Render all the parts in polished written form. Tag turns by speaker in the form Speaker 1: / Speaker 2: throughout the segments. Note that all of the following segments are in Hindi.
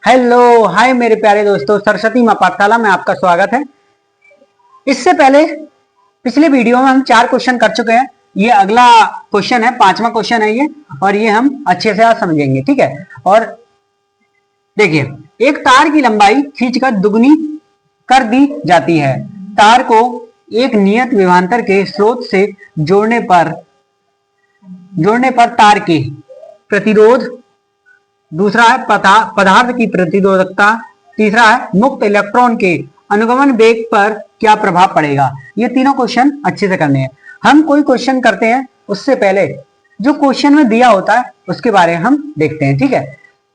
Speaker 1: हेलो हाय मेरे प्यारे दोस्तों, सरस्वती मां पाठशाला में आपका स्वागत है। इससे पहले पिछले वीडियो में हम 4 क्वेश्चन कर चुके हैं। ये अगला क्वेश्चन है, 5वां क्वेश्चन है ये, और ये हम अच्छे से आज समझेंगे, ठीक है। और देखिए, एक तार की लंबाई खींचकर दुगनी कर दी जाती है। तार को एक नियत विभवांतर के स्रोत से जोड़ने पर तार के प्रतिरोध, दूसरा है पदार्थ की प्रतिरोधकता, तीसरा है मुक्त इलेक्ट्रॉन के अनुगमन वेग पर क्या प्रभाव पड़ेगा। ये तीनों क्वेश्चन अच्छे से करने हैं। हम कोई क्वेश्चन करते हैं उससे पहले जो क्वेश्चन में दिया होता है उसके बारे में हम देखते हैं, ठीक है।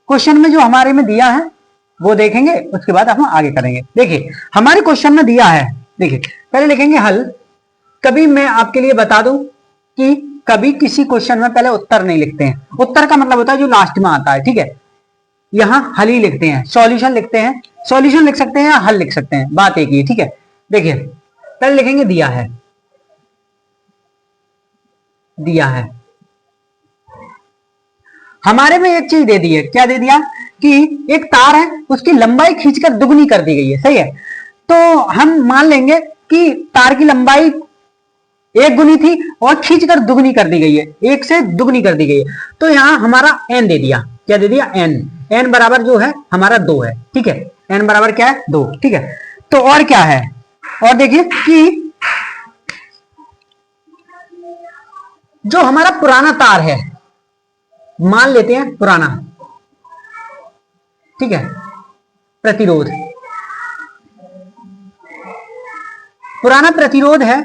Speaker 1: क्वेश्चन में जो हमारे में दिया है वो देखेंगे, उसके बाद हम आगे करेंगे। देखिए, हमारे क्वेश्चन में दिया है, देखिए पहले लिखेंगे हल। कभी मैं आपके लिए बता दूं कि कभी किसी क्वेश्चन में पहले उत्तर नहीं लिखते हैं। उत्तर का मतलब होता है जो लास्ट में आता है, ठीक है। यहां हल ही लिखते हैं, सॉल्यूशन लिखते हैं। सॉल्यूशन लिख सकते हैं या हल लिख सकते हैं, बात एक ही, ठीक है। देखिए, पहले लिखेंगे दिया है। दिया है हमारे में एक चीज दे दी है। क्या दे दिया कि एक तार है, उसकी लंबाई खींचकर दुगनी कर दी गई है, सही है। तो हम मान लेंगे कि तार की लंबाई 1 गुनी थी और खींचकर दुगनी कर दी गई है, 1 से दुगनी कर दी गई है। तो यहां हमारा n दे दिया। क्या दे दिया? n बराबर जो है हमारा 2 है, ठीक है। n बराबर क्या है? 2, ठीक है। तो और क्या है? और देखिए कि जो हमारा पुराना तार है, मान लेते हैं पुराना, ठीक है, प्रतिरोध, पुराना प्रतिरोध है।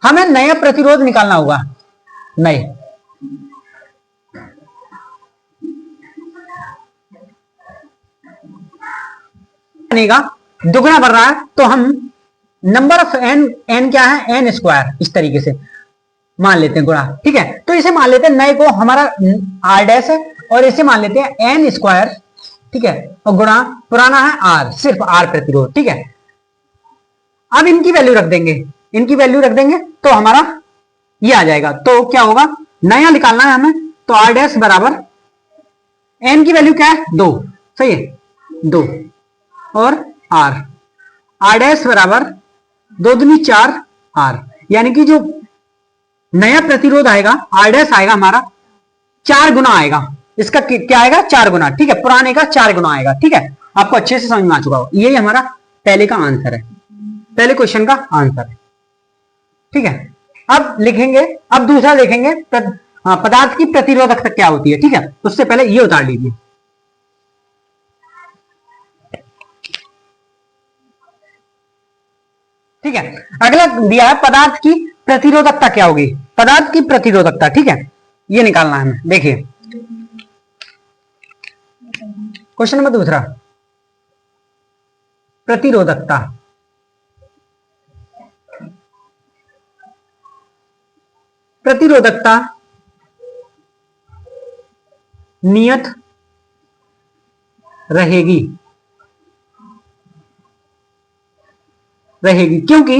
Speaker 1: हमें नया प्रतिरोध निकालना होगा। नए बनेगा, दुगना बढ़ रहा है, तो हम नंबर ऑफ n क्या है? n स्क्वायर, इस तरीके से मान लेते हैं गुणा, ठीक है। तो इसे मान लेते हैं, नए को हमारा r डैश है और इसे मान लेते हैं n स्क्वायर, ठीक है, और गुणा पुराना है r, सिर्फ r प्रतिरोध, ठीक है। अब इनकी वैल्यू रख देंगे, इनकी वैल्यू रख देंगे तो हमारा ये आ जाएगा। तो क्या होगा? नया निकालना है हमें, तो r डैश बराबर n की वैल्यू क्या है? 2, सही है, 2, और r डैश बराबर 2 दूनी 4 r, यानी कि जो नया प्रतिरोध आएगा r डैश आएगा हमारा 4 गुना आएगा। इसका क्या आएगा? 4 गुना, ठीक है। पुराने का 4 गुना आएगा, ठीक है। आपको अच्छे से समझ में आ चुका हो। यही हमारा पहले का आंसर है, पहले क्वेश्चन का आंसर है, ठीक है। अब लिखेंगे, अब दूसरा देखेंगे, पदार्थ की प्रतिरोधकता क्या होती है, ठीक है। उससे पहले ये उतार लीजिए। ठीक है, अगला दिया है पदार्थ की प्रतिरोधकता क्या होगी। पदार्थ की प्रतिरोधकता, ठीक है, ये निकालना है हमें। देखिए क्वेश्चन नंबर दूसरा, प्रतिरोधकता। प्रतिरोधकता नियत रहेगी, क्योंकि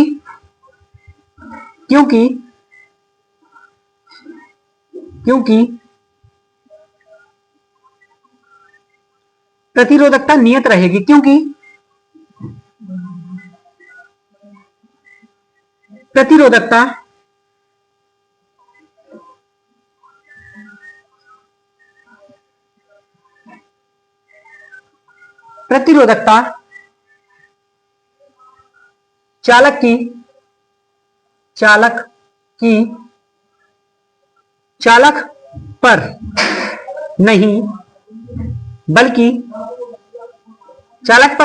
Speaker 1: प्रतिरोधकता नियत रहेगी, क्योंकि प्रतिरोधकता चालक पर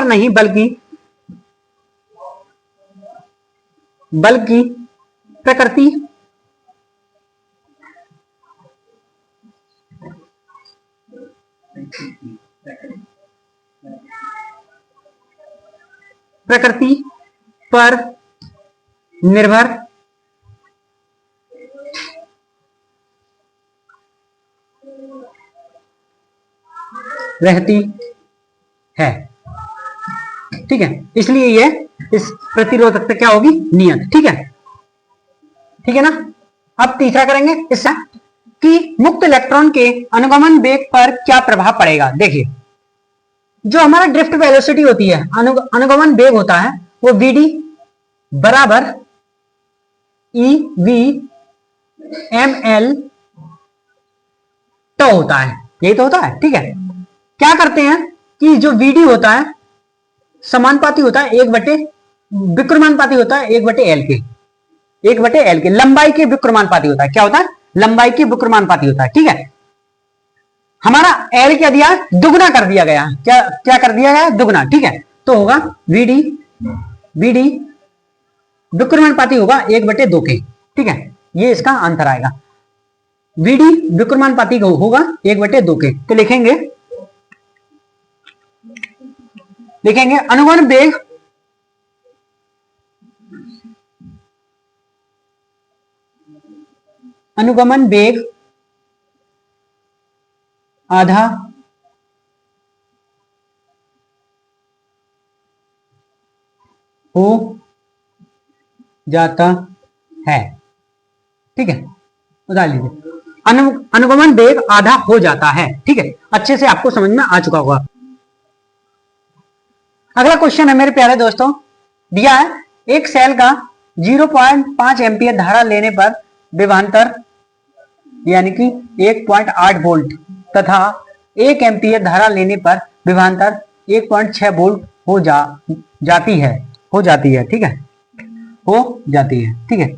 Speaker 1: नहीं बल्कि प्रकृति पर निर्भर रहती है, ठीक है। इसलिए ये इस प्रतिरोधकता क्या होगी? नियत, ठीक है, ठीक है ना। अब तीसरा करेंगे इससे, कि मुक्त इलेक्ट्रॉन के अनुगमन वेग पर क्या प्रभाव पड़ेगा। देखिए, जो हमारा ड्रिफ्ट वेलोसिटी होती है, अनुगमन वेग होता है, वो vd बराबर ई वी एम एल तो होता है, यही तो होता है। ठीक है, क्या करते हैं कि जो vd होता है समानुपाती होता है एक बटे विक्रमानुपाती होता है एक बटे एल के, एक बटे एल के लंबाई के विक्रमानुपाती होता है। क्या होता है? लंबाई के विक्रमानुपाती होता है। ठीक है, हमारा एल क्या दिया? दुगना कर दिया गया। क्या क्या कर दिया गया? दुगना। ठीक है, तो होगा vd विक्रमानुपाती होगा एक बटे दो के। ठीक है, ये इसका आंसर आएगा। vd विक्रमानुपाती होगा एक बटे दो के, तो लिखेंगे अनुगमन वेग आधा हो जाता है। ठीक है, बता लीजिए, अनुगमन वेग आधा हो जाता है। ठीक है, अच्छे से आपको समझ में आ चुका होगा। अगला क्वेश्चन है मेरे प्यारे दोस्तों, दिया है एक सेल का 0.5 एम्पियर धारा लेने पर विभवांतर यानी कि 1.8 वोल्ट तथा 1 एम्पियर धारा लेने पर विभवांतर 1.6 वोल्ट हो जाती है। ठीक है, हो जाती है। ठीक है,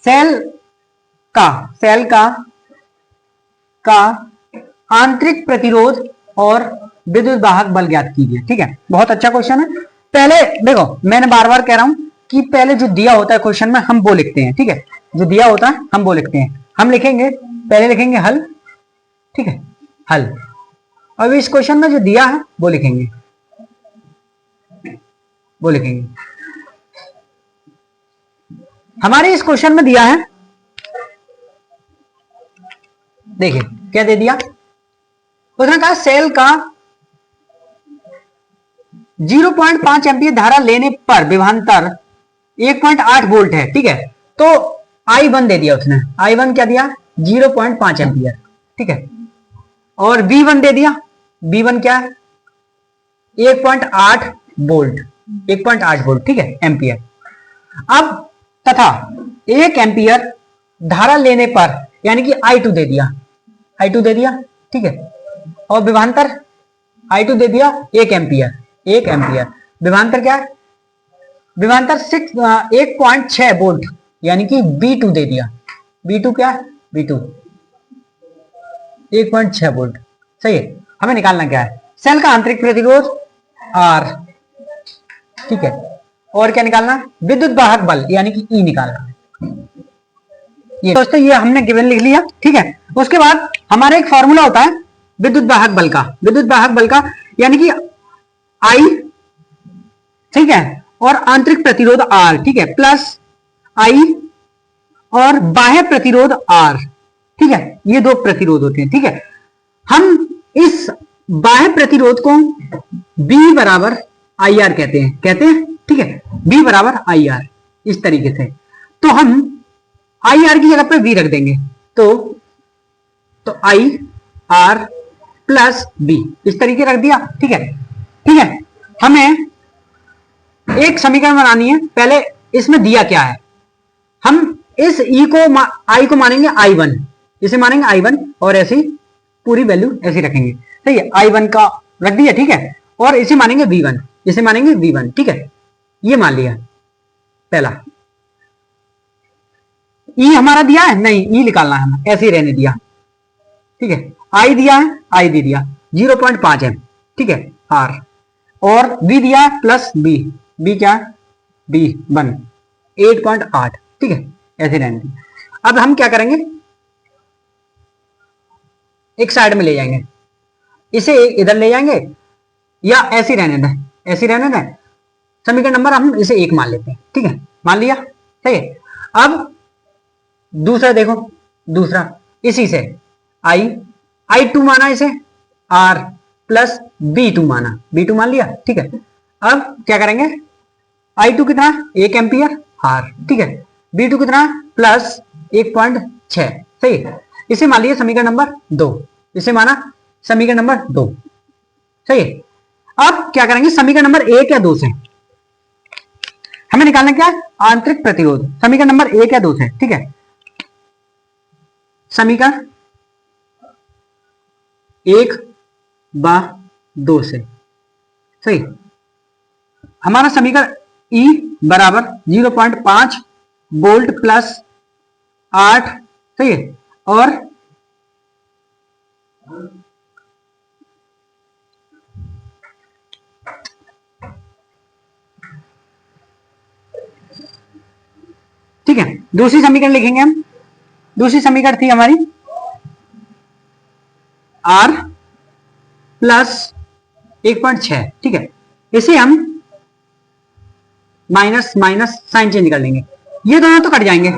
Speaker 1: सेल का आंतरिक प्रतिरोध और विद्युत वाहक बल ज्ञात कीजिए। ठीक है, बहुत अच्छा क्वेश्चन है। पहले देखो, मैंने बार बार कह रहा हूं कि पहले जो दिया होता है क्वेश्चन में हम वो लिखते हैं। ठीक है, जो दिया होता है हम वो लिखते हैं। हम लिखेंगे, पहले लिखेंगे हल। ठीक है, हल। अब इस क्वेश्चन में जो दिया है वो लिखेंगे, हमारे इस क्वेश्चन में दिया है, देखिए क्या दे दिया, उसने कहा सेल का 0.5 एम्पियर धारा लेने पर विभवांतर 1.8 वोल्ट है। ठीक है, तो I1 दे दिया उसने। I1 क्या दिया? 0.5 एम्पियर। ठीक है, और V1 दे दिया। V1 क्या है? 1.8 वोल्ट, 1.8 वोल्ट। ठीक है, एम्पियर। अब तथा 1 एम्पियर धारा लेने पर यानी कि I2 दे दिया, I2 दे दिया। ठीक है, और विभवांतर I2 दे दिया 1 एम्पियर, 1 एम्पियर। विभवांतर क्या है? विभवांतर 1.6 वोल्ट यानी कि V2 दे दिया। V2 क्या है? V2 1.6 volt. सही है, हमें निकालना क्या है? सेल का आंतरिक प्रतिरोध R। ठीक है, और क्या निकालना? विद्युत वाहक बल यानी कि E निकालना। ये दोस्तों ये हमने गिवन लिख लिया। ठीक है, उसके बाद हमारा एक फॉर्मूला होता है विद्युत वाहक बल का, यानी कि I, ठीक है, और आंतरिक प्रतिरोध R। ठीक है, प्लस I और बाह्य प्रतिरोध R। ठीक है, ये दो प्रतिरोध होते हैं। ठीक है, हम इस बाह्य प्रतिरोध को B बराबर IR कहते हैं। ठीक है, B बराबर IR, इस तरीके से। तो हम IR की जगह पे V रख देंगे, तो IR प्लस B, इस तरीके रख दिया। ठीक है, हमें एक समीकरण बनानी है। पहले इसमें दिया क्या है, हम इस I को मानेंगे I1, इसे मानेंगे I1 और ऐसी पूरी वैल्यू ऐसी रखेंगे। सही है, I1 का रख दिया। ठीक है, और इसे मानेंगे V1, इसे मानेंगे V1। ठीक है, ये मान लिया पहला। E हमारा दिया है नहीं, E निकालना है, हमें ऐसे ही रहने दिया। ठीक है, I दिया है, I दे दिया 0.5 है। ठीक है, R, और V दिया है प्लस B क्या है? B1 8.8। ठीक है, ऐसे रहने दिया। अब हम क्या करेंगे, एक साइड में ले जाएंगे, इसे इधर ले जाएंगे, या ऐसे रहने दें, समीकरण नंबर हम इसे 1 मान लेते हैं। ठीक है, मान लिया। सही है, अब दूसरा देखो, दूसरा इसी से I2 माना, इसे R प्लस B2 माना, B2 मान लिया। ठीक है, अब क्या करेंगे, I2 कितना? 1 एम्पियर R। ठीक है, B2 कितना? प्लस 1.6। सही है, इसे मान लिया समीकरण नंबर 2, इसे माना समीकरण नंबर 2, सही है। अब क्या करेंगे, समीकरण नंबर 1 या 2 से हमें निकालना क्या है, आंतरिक प्रतिरोध, समीकरण नंबर 1 या 2 से, ठीक है। समीकरण 1 व 2 से, सही। हमारा समीकरण E बराबर 0.5 वोल्ट प्लस 8, सही है, और ठीक है। दूसरी समीकरण लिखेंगे हम, दूसरी समीकरण थी हमारी R प्लस 1.6, ठीक है। इसे हम माइनस माइनस साइन चेंज कर लेंगे, ये दोनों तो कट जाएंगे,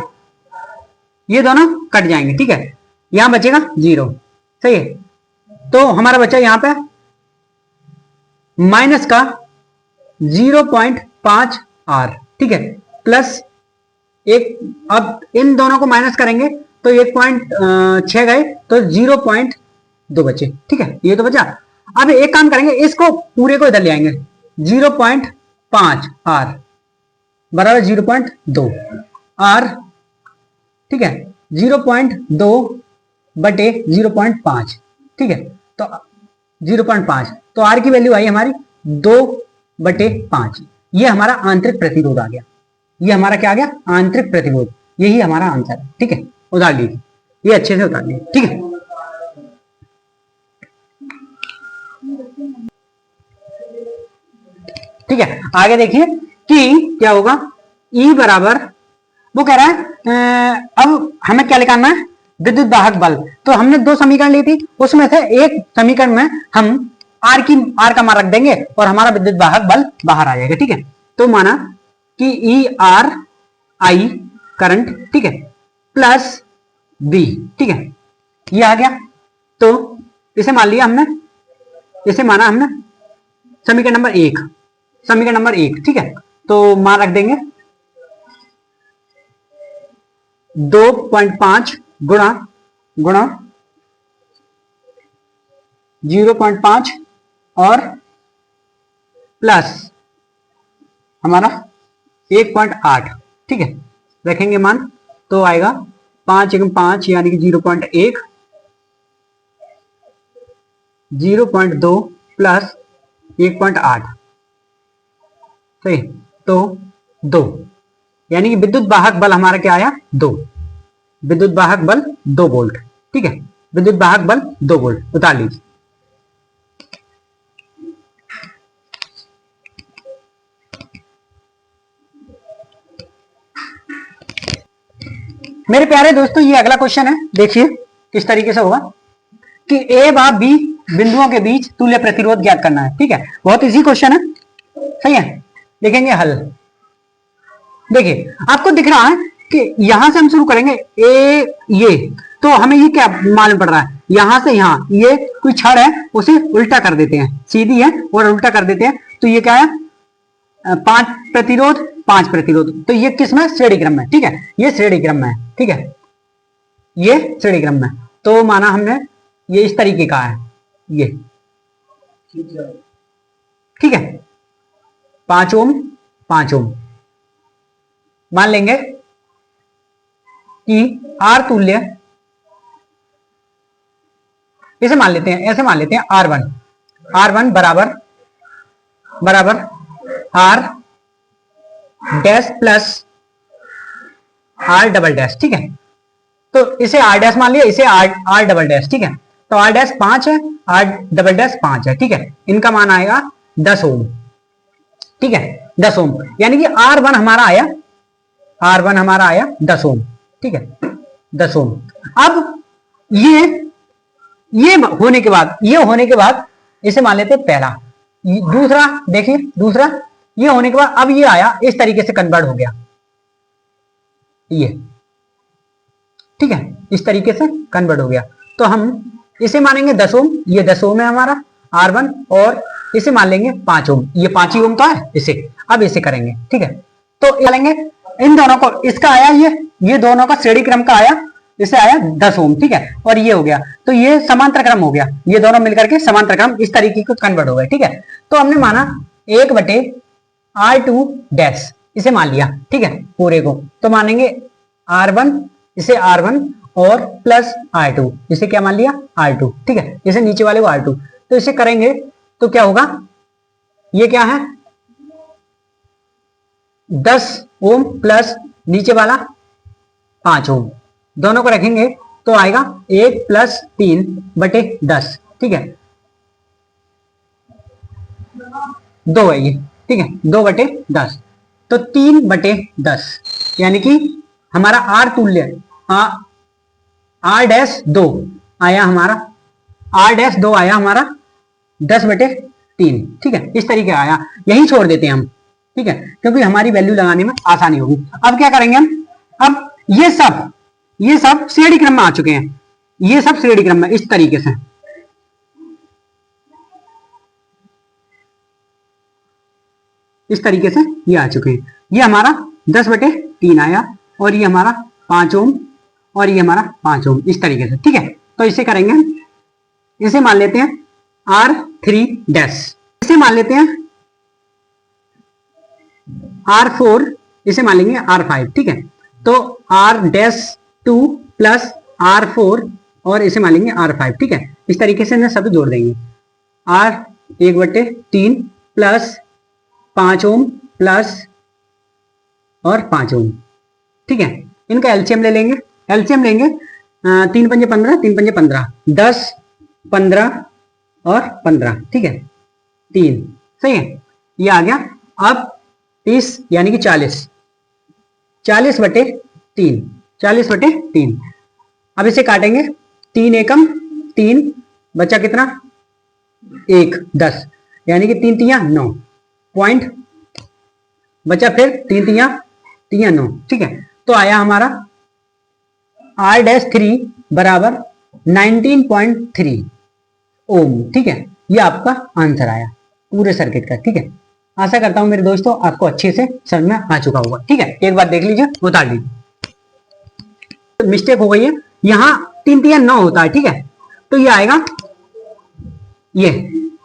Speaker 1: ये दोनों कट जाएंगे, ठीक है। यहां बचेगा 0, सही है। तो हमारा बच्चा यहां पे माइनस का 0.5 R, ठीक है, प्लस एक, अब इन दोनों को माइनस करेंगे तो 1.6 गए तो 0.2 बचे, ठीक है, ये तो बचा। अब एक काम करेंगे, इसको पूरे को इधर ले आएंगे, 0.5 R बराबर 0.2 R, ठीक है, 0.2 बटे 0.5, ठीक है, तो 0.5, तो R की वैल्यू आई हमारी 2/5, ये हमारा आंतरिक प्रतिरोध आ गया, ये हमारा क्या आ गया, आंतरिक प्रतिरोध, यही हमारा आंसर है, ठीक है। उतार लीजिए, ये अच्छे से उतार लीजिए, ठीक है। ठीक है, आगे देखिए कि क्या होगा, E बराबर, वो कह रहा है अब हमें क्या निकालना है, विद्युत वाहक बल। तो हमने 2 समीकरण ली थी, उसमें से एक समीकरण में हम R का मान रख देंगे और हमारा विद्युत वाहक बल बाहर आ जाएगा, ठीक है। तो माना कि ERI करंट, ठीक है, प्लस B, ठीक है, ये आ गया। तो इसे मान लिया हमने, इसे माना हमने समीकरण नंबर 1, समीकरण नंबर 1, ठीक है। तो मान रख देंगे 2.5 गुणा 0.5 और प्लस हमारा 1.8, ठीक है, रखेंगे मान, तो आएगा 5 × 5 यानी कि 0.1, 0.2 प्लस 1.8, सही, तो 2, यानी कि विद्युत वाहक बल हमारा क्या आया, 2, विद्युत वाहक बल 2 वोल्ट, ठीक है, विद्युत वाहक बल 2 वोल्ट, उतार लीजिए। मेरे प्यारे दोस्तों, ये अगला क्वेश्चन है, देखिए किस तरीके से होगा कि ए व बी बिंदुओं के बीच तुल्य प्रतिरोध ज्ञात करना है, ठीक है, बहुत इजी क्वेश्चन है, सही है। देखेंगे हल, देखिए आपको दिख रहा है कि यहां से हम शुरू करेंगे, ये तो हमें ये क्या मालूम पड़ रहा है, यहां से यहां ये कोई छड़ है, उसे उल्टा कर देते हैं, सीधी है और उल्टा कर देते हैं, तो ये क्या है, 5 प्रतिरोध 5 प्रतिरोध, तो ये किस में, श्रेणी क्रम में, ठीक है, ये श्रेणी क्रम में है, ठीक है, ये श्रेणी क्रम में। तो माना हमने ये इस तरीके का है, ये ठीक है, 5 ओम 5 ओम, मान लेंगे कि R तुल्य, इसे मान लेते हैं, ऐसे मान लेते हैं R1 बराबर R dash plus R double dash, ठीक है। तो इसे R डैश मान लिया, इसे R डबल डैश, ठीक है। तो R डैश 5 है, R डबल डैश 5 है, ठीक है। इनका मान आएगा 10 ओम, ठीक है, 10 ओम, यानी कि R1 हमारा आया 10 ओम, ठीक है, 10 ओम। अब ये होने के बाद इसे मान लेते पहला, दूसरा, देखिए दूसरा, ये होने के बाद अब ये आया, इस तरीके से कन्वर्ट हो गया, ये, ठीक है, इस तरीके से कन्वर्ट हो गया। तो हम इसे मानेंगे 10 ओम, ये 10 ओम है हमारा R1, और इसे मान लेंगे 5 ओम, ये 5 ही ओम तो है, इसे अब इसे करेंगे, ठीक है। तो लेंगे इन दोनों को, इसका आया ये दोनों का श्रेणी क्रम का आया, इससे आया 10 ओम, ठीक है, और ये हो गया, तो ये समांतर क्रम हो गया, ये दोनों मिलकर के समांतर क्रम इस तरीके को कन्वर्ट हो गए, ठीक है। तो हमने माना 1/R2 डैश, इसे मान लिया, ठीक है, पूरे को, तो मानेंगे R1, इसे R1 और प्लस R2, इसे क्या मान लिया R2, ठीक है, इसे नीचे वाले को R2, तो इसे करेंगे तो क्या होगा, ये क्या है 10 ओम प्लस नीचे वाला 5 ओम, दोनों को रखेंगे तो आएगा 1 + 3/10, ठीक है, 2 है ये, ठीक है, 2/10, तो 3/10, यानी कि हमारा R तुल्य R-2 आया हमारा, R-2 आया हमारा 10/3, ठीक है, इस तरीके आया, यही छोड़ देते हैं हम, ठीक है, क्योंकि हमारी वैल्यू लगाने में आसानी होगी। अब क्या करेंगे हम, अब ये सब श्रेणी क्रम में आ चुके हैं, ये सब श्रेणी क्रम में इस तरीके से, इस तरीके से ये आ चुके हैं, ये हमारा 10/3 आया, और ये हमारा 5 ओम, और ये हमारा 5 ओम, इस तरीके से, ठीक है। तो इसे करेंगे हम, इसे मान लेते हैं R3 डैश, इसे मान लेते हैं R4, इसे मान लेंगे R5, ठीक है, तो R-2 प्लस R4 और इसे मान लेंगे R5, ठीक है, इस तरीके से सभी जोड़ देंगे, R1/3 प्लस 5 ओम प्लस और 5 ओम, ठीक है, इनका एलसीएम ले लेंगे, 3 पंजे 15, 3 पंजे 15, 10, 15 और 15, ठीक है, 3, सही है, ये आ गया। अब 30 यानी कि 40/3, अब इसे काटेंगे, 3 एकम 3, बचा कितना 1, 10, यानी कि 3 तिया 9 पॉइंट, बचा फिर 3 तिया 9, ठीक है, तो आया हमारा R-3 बराबर 19.3 ओम, ठीक है, ये आपका आंसर आया पूरे सर्किट का, ठीक है। आशा करता हूं मेरे दोस्तों आपको अच्छे से समझ में आ चुका होगा, ठीक है, एक बार देख लीजिए, उतार लीजिए, मिस्टेक हो गई है, यहाँ 3 तिया 9 होता है, ठीक है, तो ये आएगा, ये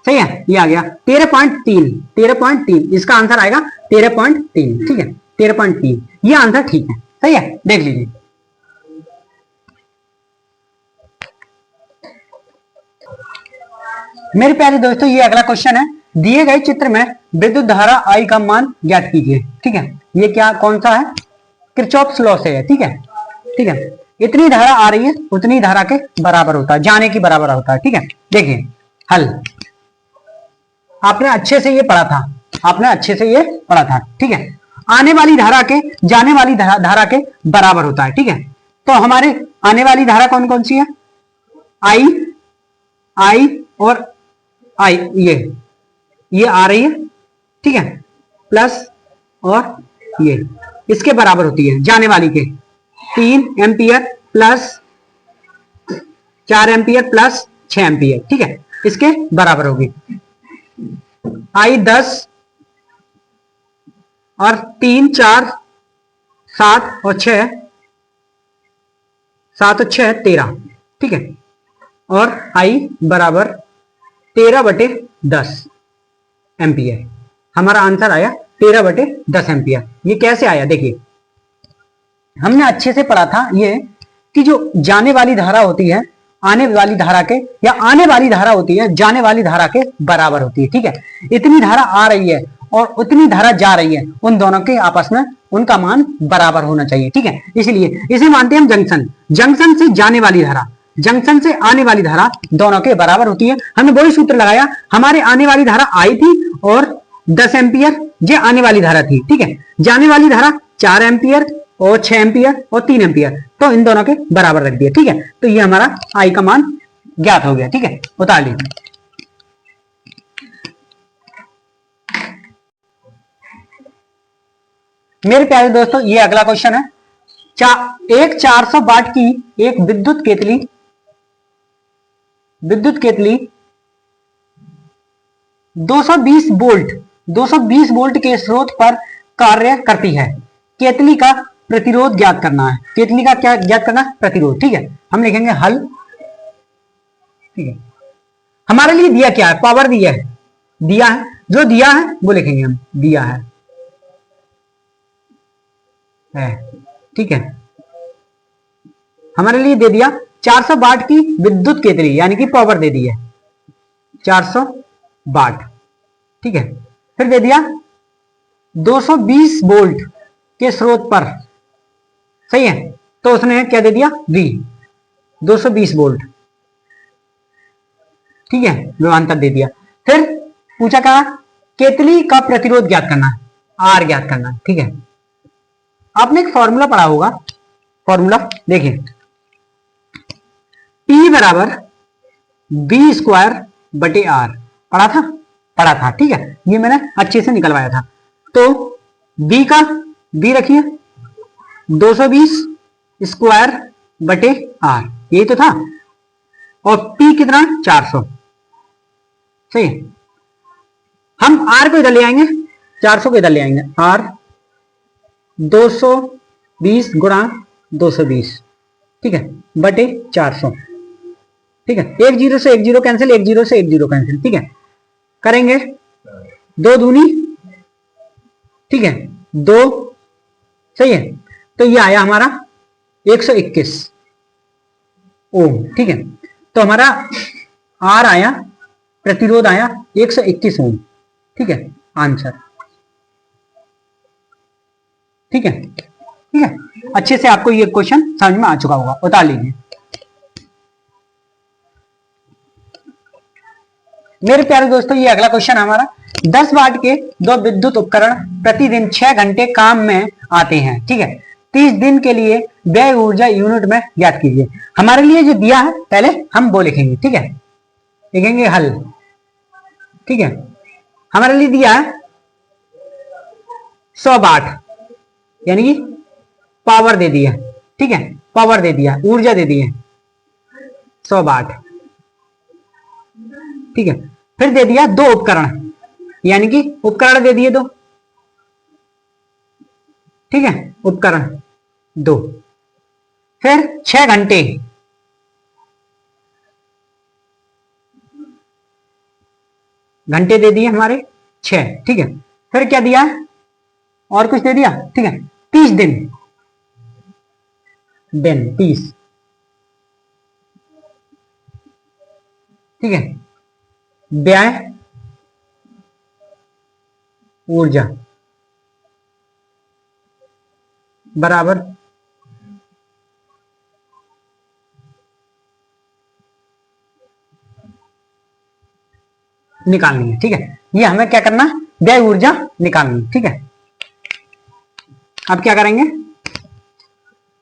Speaker 1: सही है, ये आ गया 13.3, इसका आंसर आएगा 13.3, ठीक है, 13.3, ये आंसर ठीक है, सही है, देख लीजिए। मेरे प्यारे दोस्तों, ये अगला क्वेश्चन है, दिए गए चित्र में विद्युत धारा I का मान ज्ञात कीजिए, ठीक है, ये क्या कौन सा है, किरचॉफ्स लॉ से है, ठीक है, ठीक है, इतनी धारा आ रही है उतनी धारा के बराबर होता है, जाने की बराबर होता है, ठीक है। देखिए हल, आपने अच्छे से ये पढ़ा था, ठीक है, आने वाली धारा के जाने वाली धारा के बराबर होता है, ठीक है, तो हमारे आने वाली धारा कौन कौन सी है, I और I, ये आ रही है, ठीक है, प्लस और ये इसके बराबर होती है, जाने वाली के 3 ampere plus 4 ampere plus 6 ampere, ठीक है, इसके बराबर होगी। I 10 और 3 4 7 और 6, 7 और 6 13, ठीक है, और I बराबर 13/10 एम्पियर, हमारा आंसर आया 13/10 एम्पियर। ये कैसे आया, देखिए हमने अच्छे से पढ़ा था ये कि जो जाने वाली धारा होती है आने वाली धारा के, या आने वाली धारा होती है जाने वाली धारा के बराबर होती है, ठीक है, इतनी धारा आ रही है और उतनी धारा जा रही है, उन दोनों के आपस में उनका मान बराबर होना चाहिए, ठीक है, इसलिए इसे मानते हैं हम जंक्शन से जाने वाली धारा, जंक्शन से आने वाली धारा दोनों के बराबर होती है। हमने वही सूत्र लगाया, हमारे आने वाली धारा आई थी और 10 एम्पियर ये आने वाली धारा थी, ठीक है, जाने वाली धारा 4 एम्पियर और 6 एम्पियर और 3 एम्पियर, तो इन दोनों के बराबर रख दिया, ठीक है, तो ये हमारा आई का मान ज्ञात हो गया, ठीक है, उतार लीजिए। मेरे प्यारे दोस्तों, ये अगला क्वेश्चन है, एक 400 वाट की एक विद्युत केतली 220 वोल्ट के स्रोत पर कार्य करती है। केतली का प्रतिरोध ज्ञात करना है। केतली का क्या ज्ञात करना है? प्रतिरोध। ठीक है, हम लिखेंगे हल। ठीक है, हमारे लिए दिया क्या है? पावर दिया है, दिया है, जो दिया है वो लिखेंगे हम, दिया है। ठीक है, हमारे लिए दे दिया 400 वाट की विद्युत केतली, यानी कि पावर दे दी है 400 वाट। ठीक है, फिर दे दिया 220 वोल्ट के स्रोत पर। सही है, तो उसने क्या दे दिया? V 220 volt. ठीक है, विभवांतर दे दिया। फिर पूछा क्या? केतली का प्रतिरोध ज्ञात करना है, R ज्ञात करना है। ठीक है, आपने एक फॉर्मूला पढ़ा होगा, फॉर्मूला देखिए, P बराबर V स्क्वायर बटे R। पढ़ा था। ठीक है, ये मैंने अच्छे से निकलवाया था। तो V का V रखिए 220 स्क्वायर बटे R, यही तो था। और P कितना? 400। सही है, हम R को इधर ले आएंगे, 400 को इधर ले आएंगे। R 220 गुणा 220, ठीक है, बटे 400। ठीक है, एक जीरो से एक जीरो कैंसिल, एक जीरो से एक जीरो कैंसिल। ठीक है, करेंगे 2 दूनी, ठीक है, 2। सही है, तो ये आया हमारा 121 ओम। ठीक है, तो हमारा आर आया, प्रतिरोध आया 121 ओम। ठीक है, आंसर। ठीक है, ठीक है, अच्छे से आपको ये क्वेश्चन समझ में आ चुका होगा, उतार लीजिए। मेरे प्यारे दोस्तों, ये अगला क्वेश्चन हमारा 10 वाट के दो विद्युत उपकरण प्रतिदिन 6 घंटे काम में आते हैं। ठीक है, 30 दिन के लिए व्यय ऊर्जा यूनिट में ज्ञात कीजिए। हमारे लिए जो दिया है पहले हम वो लिखेंगे। ठीक है, लिखेंगे हल। ठीक है, हमारे लिए दिया है 100 वाट, यानी कि पावर दे दिया। ठीक है, पावर दे दिया, ऊर्जा दे दी है 100 वाट। ठीक है, फिर दे दिया 2 उपकरण, यानी कि उपकरण दे दिए 2। ठीक है, उपकरण 2। फिर 6 घंटे, घंटे दे दिए हमारे 6। ठीक है, फिर क्या दिया है? और कुछ दे दिया। ठीक है, 30 दिन, 30। ठीक है, व्यय ऊर्जा बराबर निकालनी है। ठीक है, ये हमें क्या करना है? व्यय ऊर्जा निकालनी। ठीक है, अब क्या करेंगे?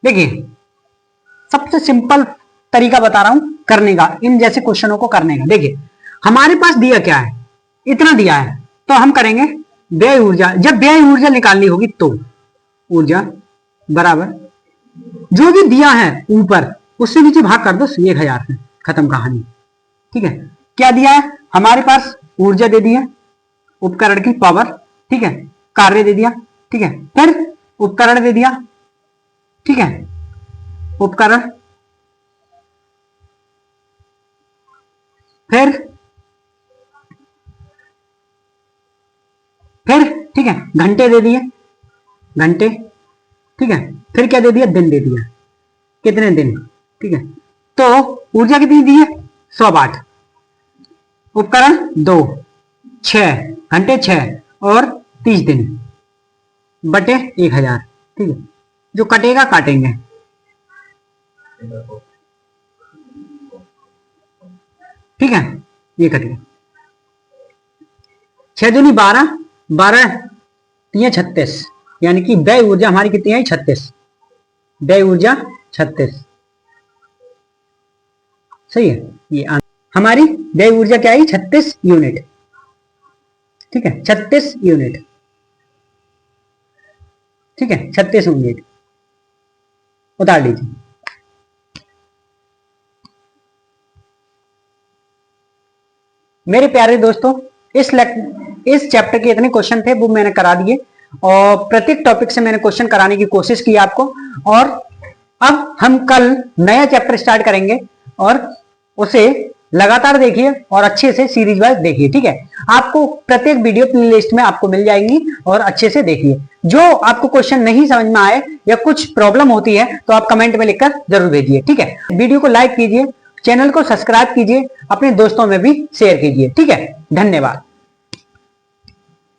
Speaker 1: देखिए, सबसे सिंपल तरीका बता रहा हूं करने का, इन जैसे क्वेश्चनों को करने का। देखिए, हमारे पास दिया क्या है? इतना दिया है, तो हम करेंगे व्यय ऊर्जा। जब व्यय ऊर्जा निकालनी होगी तो ऊर्जा बराबर जो भी दिया है ऊपर, उससे नीचे भाग कर दो 1000 से, खत्म कहानी। ठीक है, क्या दिया है हमारे पास? ऊर्जा दे दी है, उपकरण की पावर। ठीक है, कार्य दे दिया। ठीक है, फिर उपकरण दे दिया। ठीक है, उपकरण, फिर ठीक है, घंटे दे दिए, घंटे। ठीक है, फिर क्या दे दिया? दिन दे दिया, कितने दिन। ठीक है, तो ऊर्जा कितनी दी है? 100 वाट। उपकरण 2, 6 घंटे, 6 और 30 दिन बटे 1000। ठीक है, जो कटेगा काटेंगे। ठीक है, ये कट गया। 6 दूनी 12, 12 3 36, यानी कि व्यय ऊर्जा हमारी कितनी आई? 36। व्यय ऊर्जा 36। सही है, ये हमारी व्यय ऊर्जा क्या आई? 36 यूनिट। ठीक है, 36 यूनिट। ठीक है, 36 यूनिट उतार लीजिए। मेरे प्यारे दोस्तों, इस चैप्टर के इतने क्वेश्चन थे वो मैंने करा दिए। और प्रत्येक टॉपिक से मैंने क्वेश्चन कराने की कोशिश की आपको। और अब हम कल नया चैप्टर स्टार्ट करेंगे और उसे लगातार देखिए और अच्छे से सीरीज वाइज देखिए, ठीक है। आपको प्रत्येक वीडियो प्लेलिस्ट में आपको मिल जाएंगी और अच्छे से देखिए। जो आपको क्वेश्चन नहीं समझ में आए या कुछ प्रॉब्लम होती है तो आप कमेंट में लिखकर जरूर भेजिए, ठीक है। वीडियो को लाइक कीजिए, चैनल को सब्सक्राइब कीजिए, अपने दोस्तों में भी शेयर कीजिए, ठीक है। धन्यवाद।